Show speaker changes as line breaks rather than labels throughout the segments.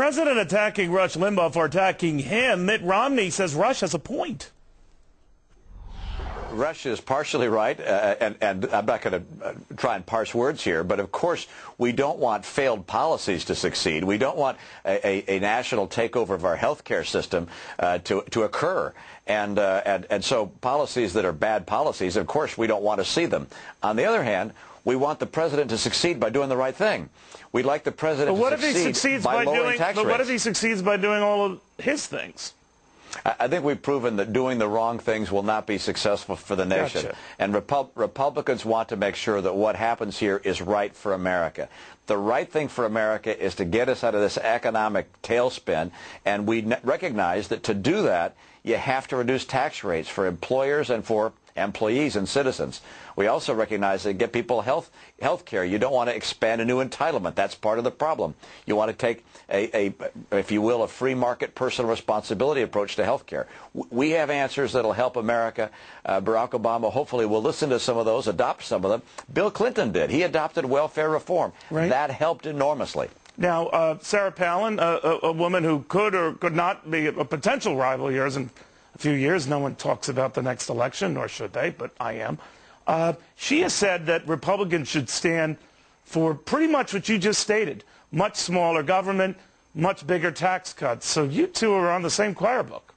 president attacking Rush Limbaugh for attacking him. Mitt Romney says Rush has a point.
Rush is partially right, and I'm not going to try and parse words here, but of course we don't want failed policies to succeed. We don't want a national takeover of our health care system to occur. And so policies that are bad policies, of course, we don't want to see them. On the other hand, we want the president to succeed by doing the right thing. We'd like the president to succeed by lowering tax rates.
But what if he succeeds by doing all of his things?
I think we've proven that doing the wrong things will not be successful for the nation.
Gotcha.
And Republicans want to make sure that what happens here is right for America. The right thing for America is to get us out of this economic tailspin, and we recognize that to do that, you have to reduce tax rates for employers and for employees and citizens. We also recognize that to get people health care, you don't want to expand a new entitlement. That's part of the problem. You want to take if you will, a free market personal responsibility approach to health care. We have answers that will help America. Barack Obama hopefully will listen to some of those, adopt some of them. Bill Clinton did. He adopted welfare reform.
Right.
That helped enormously.
Now, Sarah Palin, a woman who could or could not be a potential rival of yours in a few years. No one talks about the next election, nor should they, but I am. She has said that Republicans should stand for pretty much what you just stated: much smaller government, much bigger tax cuts. So you two are on the same choir book.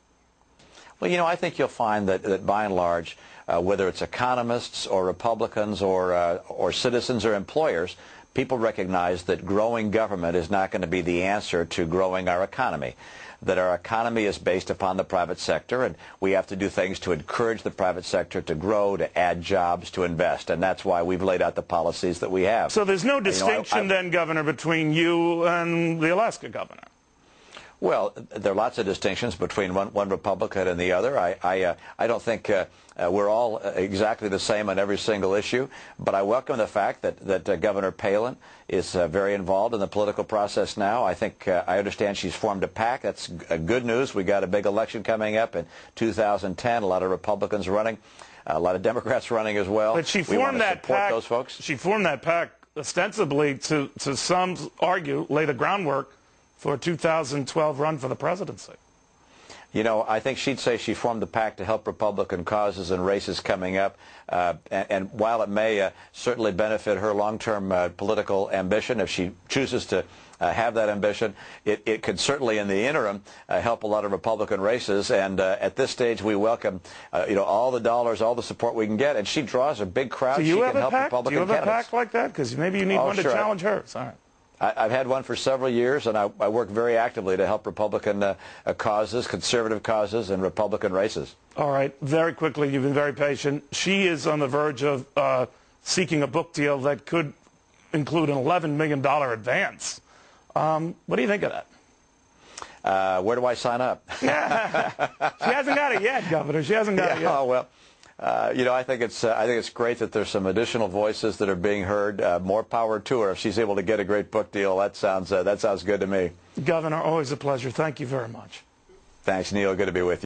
Well, you know, I think you'll find that by and large, whether it's economists or Republicans or citizens or employers, people recognize that growing government is not going to be the answer to growing our economy, that our economy is based upon the private sector, and we have to do things to encourage the private sector to grow, to add jobs, to invest, and that's why we've laid out the policies that we have.
So there's no distinction then, Governor, between you and the Alaska governor?
Well, there are lots of distinctions between one Republican and the other. I don't think we're all exactly the same on every single issue, but I welcome the fact that Governor Palin is very involved in the political process now. I think I understand she's formed a PAC. That's good news. We got a big election coming up in 2010. A lot of Republicans running, a lot of Democrats running as well.
But she formed that PAC.
Those folks.
She formed that PAC ostensibly to some argue lay the groundwork for a 2012 run for the presidency.
You know, I think she'd say she formed the PAC to help Republican causes and races coming up. And while it may certainly benefit her long-term political ambition, if she chooses to have that ambition, it could certainly, in the interim, help a lot of Republican races. And at this stage, we welcome, all the dollars, all the support we can get. And she draws a big crowd.
So you have
a PAC?
Do you have a PAC like that? Because maybe you need one to challenge hers. All right.
I've had one for several years, and I work very actively to help Republican causes, conservative causes, and Republican races.
All right. Very quickly, you've been very patient. She is on the verge of seeking a book deal that could include an $11 million advance. What do you think of
that? Where do I sign up?
She hasn't got it yet, Governor. She hasn't got it yet.
Oh, well. I think it's great that there's some additional voices that are being heard. More power to her. If she's able to get a great book deal, that sounds good to me.
Governor, always a pleasure. Thank you very much.
Thanks, Neil. Good to be with you.